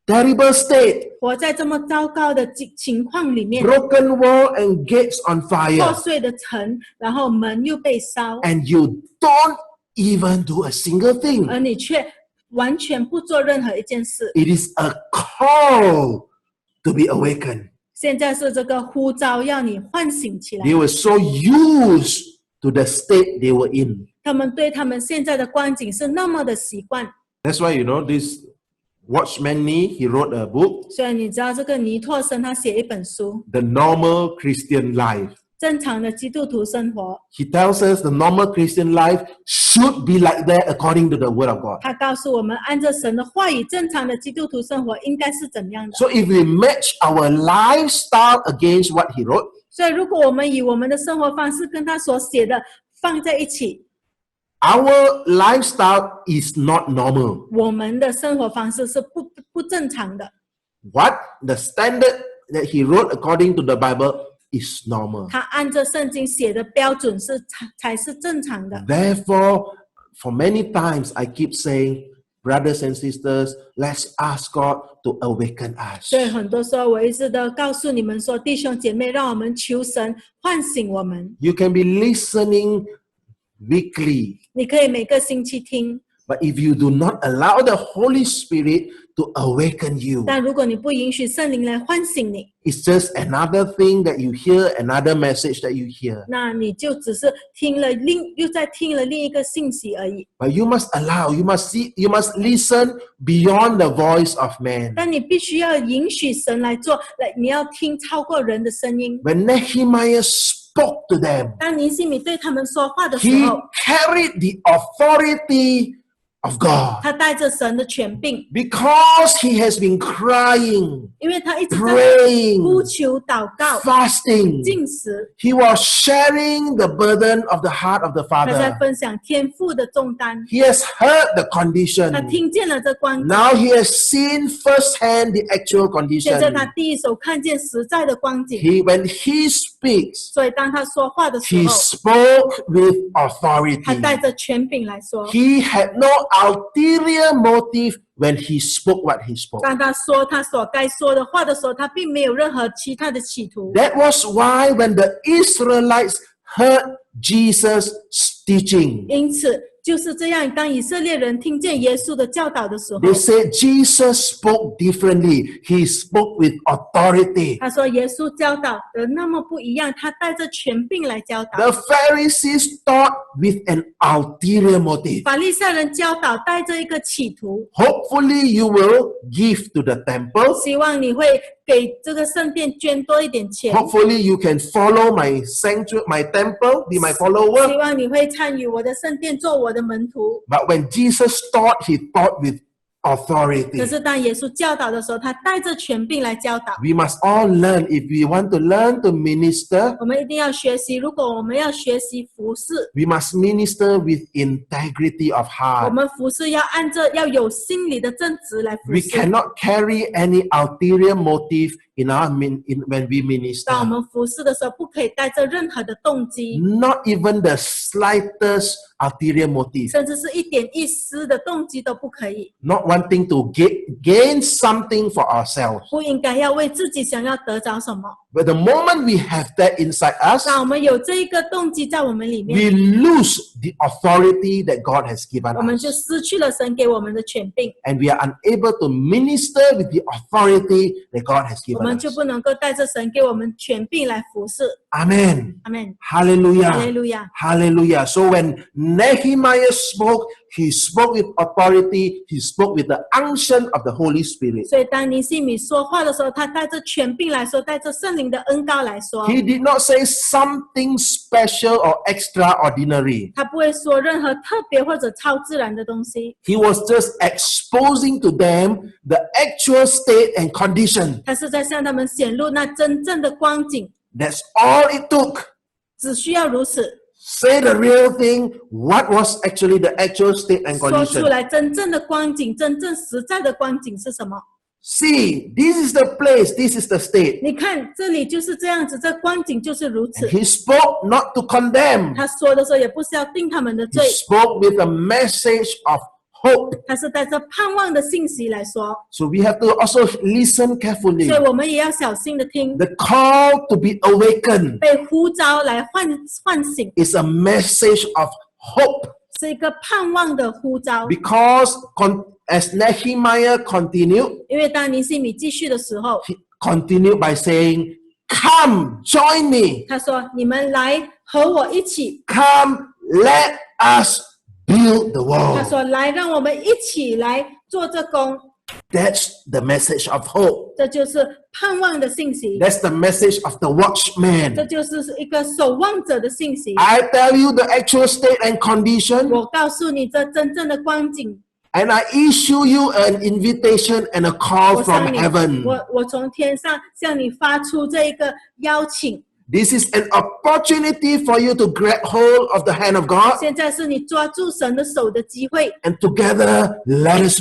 terrible state. 活在这么糟糕的情况里面， Broken wall and gates on 破 fire. 碎的城，然后门又被烧， And you don't even do a single thing. 而你却完全不做任何一件事。 It is a call to be awakened. 现在是这个呼召要你唤醒起来 They，were so used to the state they were in. 他们对他们现在的光景是那么的习惯。 That's why, this Watchman Nee, he wrote a book, 所以你知道这个尼托生他写一本书， The Normal Christian Life. 正常的基督徒生活， He tells us the normal Christian life should be like that according to the Word of God. 他告诉我们，按照神的话语，正常的基督徒生活应该是怎样的。 So if we match our lifestyle against what he wrote, 所以，如果我们以我们的生活方式跟他所写的放在一起， our lifestyle is not normal. 我们的生活方式是不正常的。 What the standard that he wrote according to the Bible is normal. 他按照圣经写的标准才是正常的。 Therefore, for many times I keep saying, brothers and sisters, let's ask God to awaken us. 所以很多时候我一直都告诉你们说，弟兄姐妹，让我们求神唤醒我们。 You can be listening weekly, 你可以每个星期听， but if you do not allow the Holy Spirit to awaken you, 但如果你不允许圣灵来唤醒你， it's just another thing that you hear, another message that you hear. 那你就只是又在听了另一个信息而已。 But you must allow, you must listen beyond the voice of man. 但你必须要允许神来做，你要听超过人的声音。 When Nehemiah spoke to them, 当尼西米对他们说话的时 he 候， carried the authority of God 他带着神的权柄， because he has been crying, 因为他一直在 praying, 呼求、祷告、 fasting. 进食， He was sharing the burden of the heart of the 他在 Father. 分享天父的重担。 He has heard the 他 condition. 听见了这光景， Now he has seen firsthand the actual 现在 condition. 他第一手看见实在的光景， When he speaks, 所以当他说话的时 he 候， spoke with 他 authority. 带着权柄来说。 He had no ulterior motive when he spoke what he spoke. 当他说他所该说的话的时候，他并没有任何其他的企图。 That was why when the Israelites heard Jesus' teaching, 因此就是这样，当以色列人听见耶稣的教导的时候， they said Jesus spoke differently. He spoke with authority. 他说耶稣教导的那么不一样，他带着权柄来教导。 The Pharisees taught with an ulterior motive. 法利赛人教导带着一个企图， Hopefully you will give to the temple. 希望你会给这个圣殿捐多一点钱， Hopefully you can follow my sanctuary, my temple, be my 希 follower. 望你会参与我的圣殿，做我的门徒。 But when Jesus taught, he taught with 可 authority. 是当耶稣教导的时候，他带着权柄来教导。 We must all learn. If we want to learn to minister, 我们一定要学习，如果我们要学习服侍， we must minister with integrity of 我 heart. 们服侍要要有心理的正直来服 We 侍。 cannot carry any ulterior motive in when we minister. 当我们服侍的时候，不可以带着任何的动机， Not even the slightest ulterior motive. 甚至是一丝的动机都不可以。 Not wanting to gain something for ourselves. 不应该要为自己想要得着什么， But the moment we have that inside us, 当我们有这一个动机在我们里面， we lose the authority that God has given 我们 us. 就失去了神给我们的权柄， And we are unable to minister with the authority that God has 我 given 们 us. 就不能够带着神给我们权柄来服侍。 Amen. 阿门， Hallelujah. 哈利路亚。 Hallelujah. So when Nehemiah spoke, he spoke with authority, he spoke with the unction of the Holy Spirit. 所以当尼西米说话的时候，他带着权柄来说，带着圣灵的恩膏来说， He did not say something special or extraordinary. 他不会说任何特别或者超自然的东西， He was just exposing to them the actual state and condition. 他是在向他们显露那真正的光景， That's all it took. 只需要如此， Say the real thing, what was actually the actual state and 说出 condition. 来真正的光景，真正实在的光景是什么？ See, this is the place, this is the state. 你看这里就是这样子，这光景就是如此 And。he spoke not to condemn. 他说的时候也不是要定他们的 He 罪， spoke with a message of hope. 他是带着盼望的信息来说， So we have to also listen carefully. 所以我们也要小心的听。 The call to be awakened 被呼召来唤醒， is a message of hope. 是一个盼望的呼召。 Because as Nehemiah continued, 因为当尼西米继续的时候， he continued by saying, "Come, join me. 他说：“你们来和我一起。 Come, let us build the ” 他 wall." 说：“来，让我们一起来做这工。 That's the message of hope. ”这就是盼望的信息， That's the message of the 这 watchman. 就是一个守望者的信息。 I tell you the actual state and condition, 我告诉你这真正的光景， and I issue you an invitation and a call 我 from 向你， heaven. 我从天上向你发出这一个邀请。 This is an opportunity for you to grab hold of the hand of God, 现在是你抓住神的手的机会， and together let us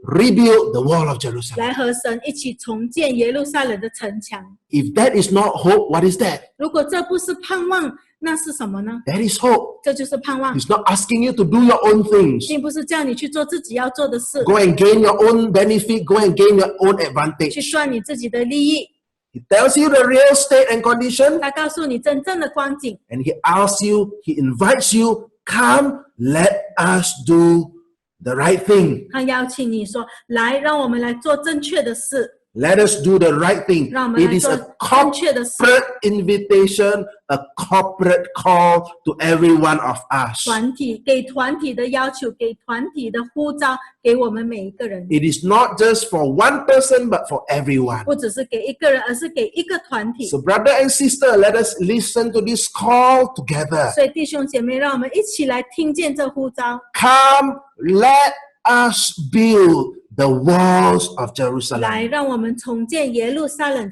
rebuild the wall of Jerusalem. 来和神一起重建耶路撒冷的城墙。 If that is not hope, what is that? 如果这不是盼望，那是什么呢？ That is hope. 这就是盼望， He's not asking you to do your own things. 并不是叫你去做自己要做的事， Go and gain your own benefit, go and gain your own 去 advantage. 赚你自己的利益。 He tells you the real state and condition, 他告诉你真正的光景， and he asks you, he invites you, come, let us do the right thing. 他邀请你说：“来，让我们来做正确的事， Let us do the right thing. 让我们 It 来 is 做 a 正确的事。 corporate invitation, a corporate call to every one of us. 给团体的要求，给团体的呼召，给我们每一个人， It is not just for one person, but for everyone. 不只是给一个人，而是给一个团体。 So, brother and sister, let us listen to this call together. 所以弟兄姐妹，让我们一起来听见这呼召。 Come, let us build the walls of 来， Jerusalem. 让我们重建耶路撒冷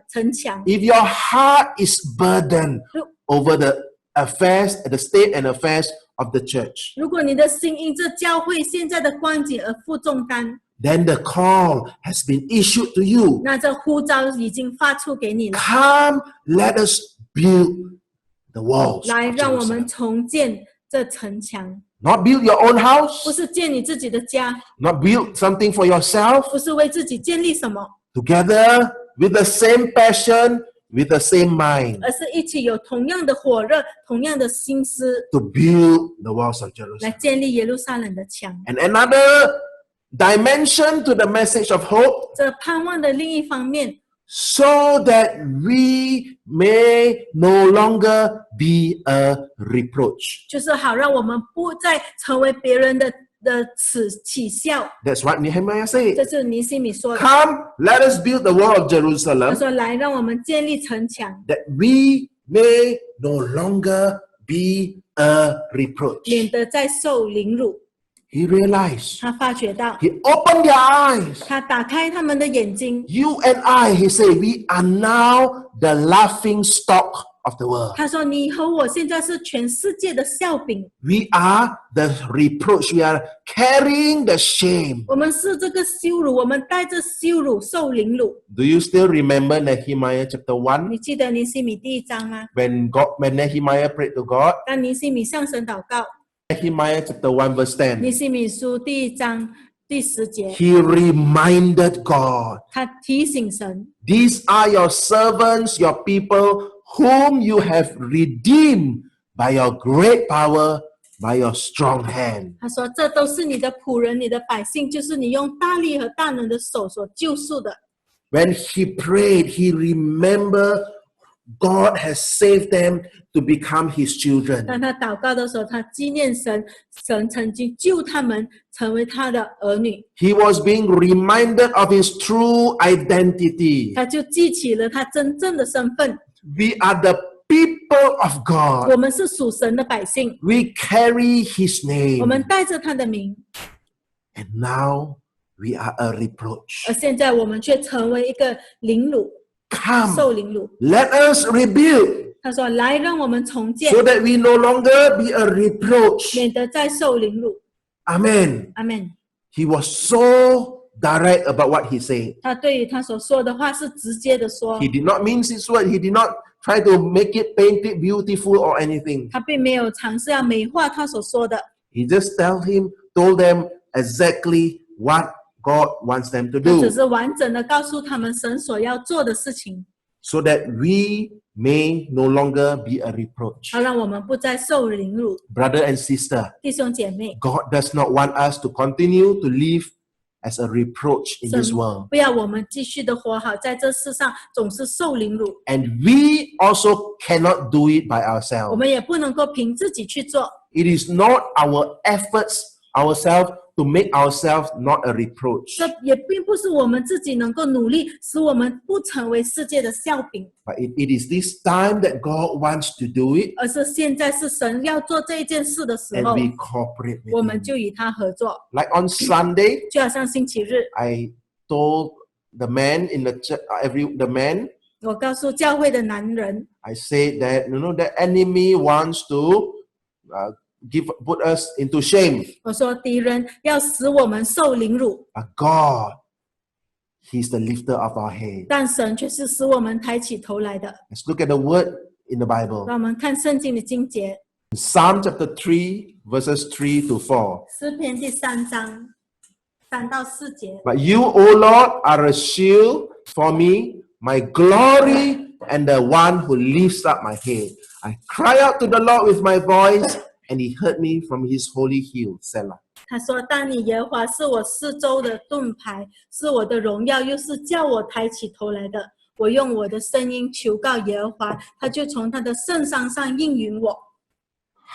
城墙。 If your heart is burdened 如 over the affairs, the state and affairs of the church, 如果你的心因这教会现在的光景而负重担， then the call has been issued to you. 那这呼召已经发出给你了。 Come, let us build the walls. 来， of 让我 Jerusalem. 们重建这城墙， Not build your own 不 house, 是建你自己的家， not build something for yourself. 不是为自己建立什么， Together with the same passion, with the same mind, 而是一起有同样的火热、同样的心思， to build the walls of 来 Jerusalem. 建立耶路撒冷的墙。 And another dimension to the message of hope, 这盼望的另一方面， so that we may no longer be a reproach. 就是好让我们不再成为别人的耻笑。 That's what Nehemiah 这 said. 是尼西米说的。 Come, let us build the wall of 他 Jerusalem, 说：“来，让我们建立城墙， that we may no longer be a reproach. 免得再受凌辱。 He realized. ”他发觉到， He opened their eyes. 他打开他们的眼睛。 You and I, he said, we are now the laughing stock of the world. 他说：“你和我现在是全世界的笑柄， We are the reproach. We are carrying the shame. 我们是这个羞辱，我们带着羞辱受凌辱。 Do you still remember Nehemiah chapter 1? 你记得尼西米第1章吗？ When Nehemiah prayed to God, 当尼西米向神祷告， Nehemiah chapter 1 verse 10. 尼西米书第1章第10节， he reminded God, 他提醒神， these are your servants, your people, whom you have redeemed by your great power, by your strong hand. 他说这都是你的仆人，你的百姓，就是你用大力和大能的手所救赎的。 When he prayed, he remembered God has saved them to become his children. 当他祷告的时候，他纪念神，神曾经救他们成为他的儿女， He was being reminded of his true identity. 他就记起了他真正的身份。 We are the people of 我 God. 们是属神的百姓， We carry his 我们 name. 带着他的名， And now we are a reproach. 而现在我们却成为一个凌辱，受 Come, 凌辱。 let us rebuild 他说：“来，让我们重建， so that we no longer be a reproach. 免得再受凌辱。 Amen. ”阿门。 He was so direct about what he said. 他对于他所说的话是直接的说 He，did not mince his word. He did not try to make it, paint it beautiful or anything. 他并没有尝试要美化他所说的， He just told them exactly what God wants them to 他只 do, 是完整的告诉他们神所要做的事情， so that we may no longer be a reproach. 好让我们不再受凌辱。 Brother and sister, 弟兄姐妹， God does not want us to continue to live as a reproach in 神 this world. 不要我们继续的活好，在这世上总是受凌辱， And we also cannot do it by 我 ourselves. 们也不能够凭自己去做。 It is not our efforts ourselves to make ourselves not a reproach. 这也并不是我们自己能够努力使我们不成为世界的笑柄， But it is this time that God wants to do it, 而是现在是神要做这一件事的时 and 候， we cooperate 我 with 们 Him. 就与他合作。 Like on Sunday, 就好像星期日， I told the man in the church, the man, 我告诉教会的男人， I said that the enemy wants to put us into shame. 我说敌人要使我们受凌辱， But God, He's the lifter of our head. 但神却是使我们抬起头来的。 Let's look at the word in the Bible. 让我们看圣经的经节， Psalm chapter 3, verses 3 to 4. 诗篇第3章3到4节。 But you, O Lord, are a shield for me, my glory, and the one who lifts up my head. I cry out to the Lord with my voice, and He heard me from His holy hill. Selah. 他说：“但你耶和华是我四周的盾牌，是我的荣耀，又是叫我抬起头来的。我用我的声音求告耶和华，他就从他的圣山上应允我。”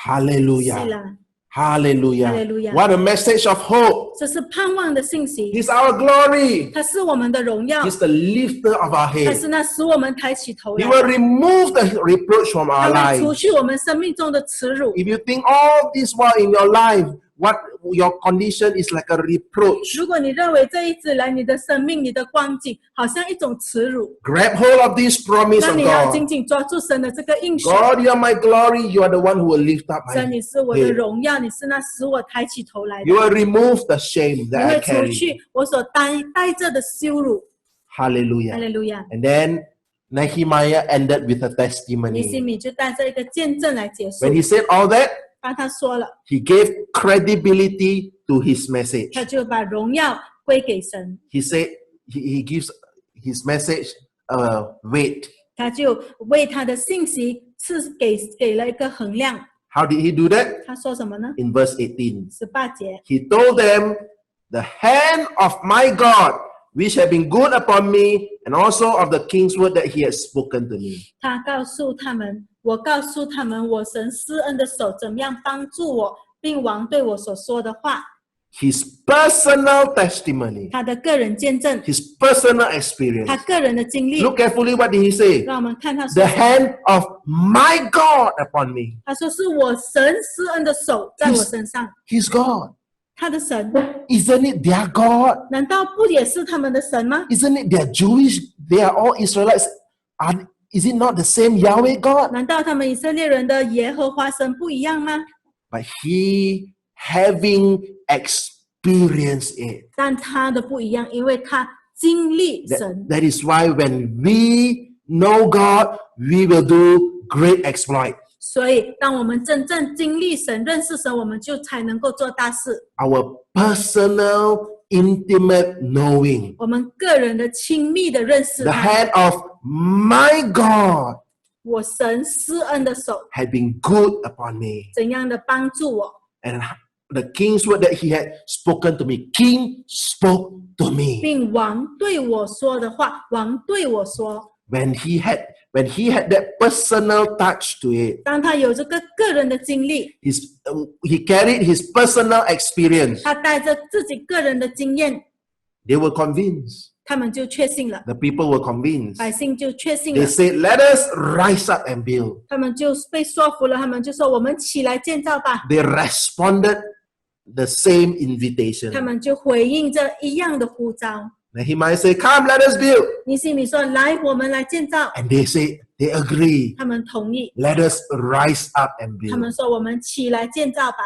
Hallelujah. 是啦， Hallelujah. Hallelujah. What a message of hope. 这是盼望的信息。 He's our glory. 他是我们的荣耀， He's the lifter of our 他 head. 是那使我们抬起头 He 来 will 的， remove the reproach from 他 our 会除 lives. 去我们生命中的耻辱。 If you think all this while in your life, what your condition is like a reproach, 如果你认为这一直来你的生命、你的光景好像一种耻辱， grab hold of this promise 那 of 你要 God. 紧紧抓住神的这个应许。 God, you are my glory. You are the one who will lift up 神， my 你是我的 head. 荣耀，你是那使我抬起头来的。 You will remove the shame 你 that I 会除 carry. 去我所带着的羞辱。哈 Hallelujah. 利路亚！ And then Nehemiah ended with a 尼西 testimony. 米就带着一个见证来结束 When。he said all that, 当他说了， he gave credibility to his message. 他就把荣耀归给神， He said he gives his message weight. 他就为他的信息给了一个衡量。 How did he do that? 他说什么呢？ In verse 18. 18节， He told them, the hand of my God, which had been good upon me, and also of the king's word that he had spoken to me. 他告诉他们，我告诉他们，我神施恩的手怎么样帮助我，并王对我所说的话， His personal testimony, 他的个人见证， his personal experience. 他个人的经历。 Look carefully, what did he say? 让我们看他 The 说什么， hand of my God upon me. 他说是我神施恩的手在我身上， He's God. 他的神 Isn't it their God? 难道不也是他们的神吗？ Isn't it they're Jewish? They are all Israelites. Is it not the same Yahweh God? 难道他们以色列人的耶和华神不一样吗？ But he having experienced it. 但他的不一样，因为他经历 That, 神。 that is why when we know God, we will do great exploit. 所以，当我们真正经历神、认识神，我们就才能够做大事。 Our personal intimate knowing. 我们个人的亲密的认识 The 他。 hand of my God 我神施恩的手 had been good upon me. 怎样的帮助我， And the king's word that he had spoken to me, king spoke to me. 并王对我说的话，王对我说。 When he had that personal touch to it, 当他有这个个人的经历， he carried his personal experience. 他带着自己个人的经验， They were convinced. 他们就确信了， The people were convinced. 百姓就确信 They 了， said, "Let us rise up and build." 他们就被说服了，他们就说：“我们起来建造吧。 They responded the same ” invitation. 他们就回应着一样的呼召。 Nehemiah said, "Come, let us build." 尼希米说：“来，我们来建造。 And they said, they agree. ”他们同意， Let us rise up and 他们 build. 说：“我们起来建造吧。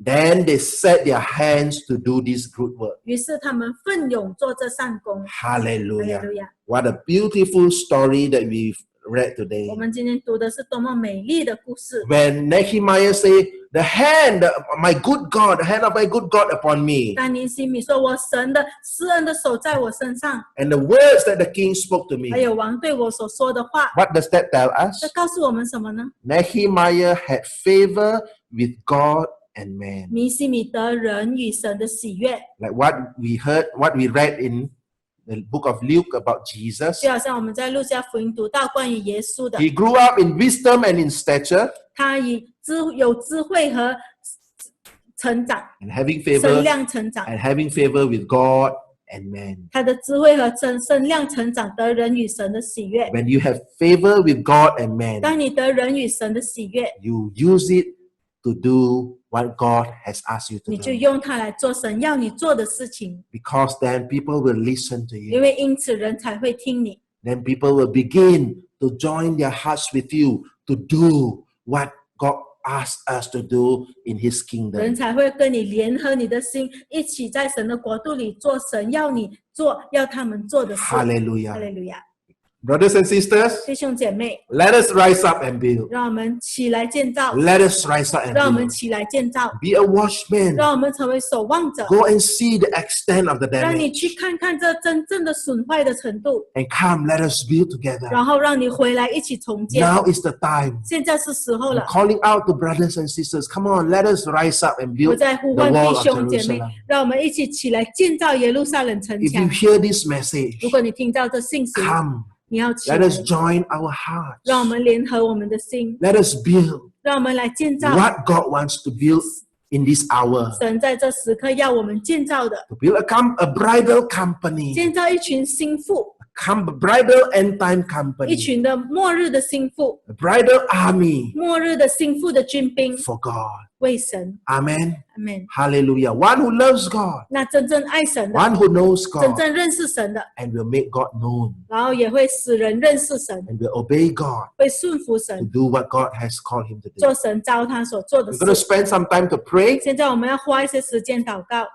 Then they set their hands to do this good work. ”于是他们奋勇做这善工。哈利 Hallelujah. 路亚！ What a beautiful story that we've read 我 today. 们今天读的是多么美丽的故事。 When Nehemiah said, the hand of my good God upon me. 但尼希米说：“我神的施恩的手在我身上。 And the words that the king spoke to ” me. 还有王对我所说的话， What does that tell us? 这告诉我们什么呢？ Nehemiah had favor with God and man. 尼希米得人与神的喜悦， Like what we read in the book of Luke about Jesus. 就好像我们在路加福音读到关于耶稣的， He grew up in wisdom and in stature 他有智慧和成长， and having 身 favor 量成长。 and having favor with God and man. 他的智慧和身量成长，得人与神的喜悦。 When you have favor with God and man, 当你得人与神的喜悦， you use it to do what God has asked you to 你就 do. 用它来做神要你做的事情， Because then people will listen to 因 you. 为因此人才会听你， Then people will begin to join their hearts with you to do what God asked us to do in His 人 kingdom. 才会跟你联合你的心，一起在神的国度里做神要你做、要他们做的事。哈 Hallelujah. 利路亚！ Brothers and sisters, 弟兄姐妹， let us rise up and build. 让我们起来建造， Let us rise up and 让我们 build. 起来建造， Be a watchman. 让我们成为守望者， Go and see the extent of the 让你 damage. 去看看这真正的损坏的程度， And come, let us build together. 然后让你回来一起重建。 Now is the time. 现在是时候 I'm 了， calling out to brothers and sisters. Come on, let us rise up and 我 build 在呼 the 唤 wall 弟 of 兄姐妹 Jerusalem.，让我们一起起来建造耶路撒冷城 If 墙 you。hear this message, 如果你听到这信息， come. 你要起 Let 来， us join our hearts. 让我们联合我们的心， Let us build 让我们来建造 what God wants to build in this hour. 神在这时刻要我们建造的， To build a bridal company, 建造一群心腹， a bridal end time 一 company, 群的末日的心腹， a bridal army 末日的心腹的军兵， for God. 为神， Amen. 阿门。 Hallelujah. One who loves God, 那真正爱神的， one who knows 真 God, 正认识神的， and will make God known, 然后也会使人认识神， and will obey God 会顺服 to 神， do what God has called him to do. 做神召他所做的 We're going to 事。 spend some time to pray. 现在我们要花一些时间祷告。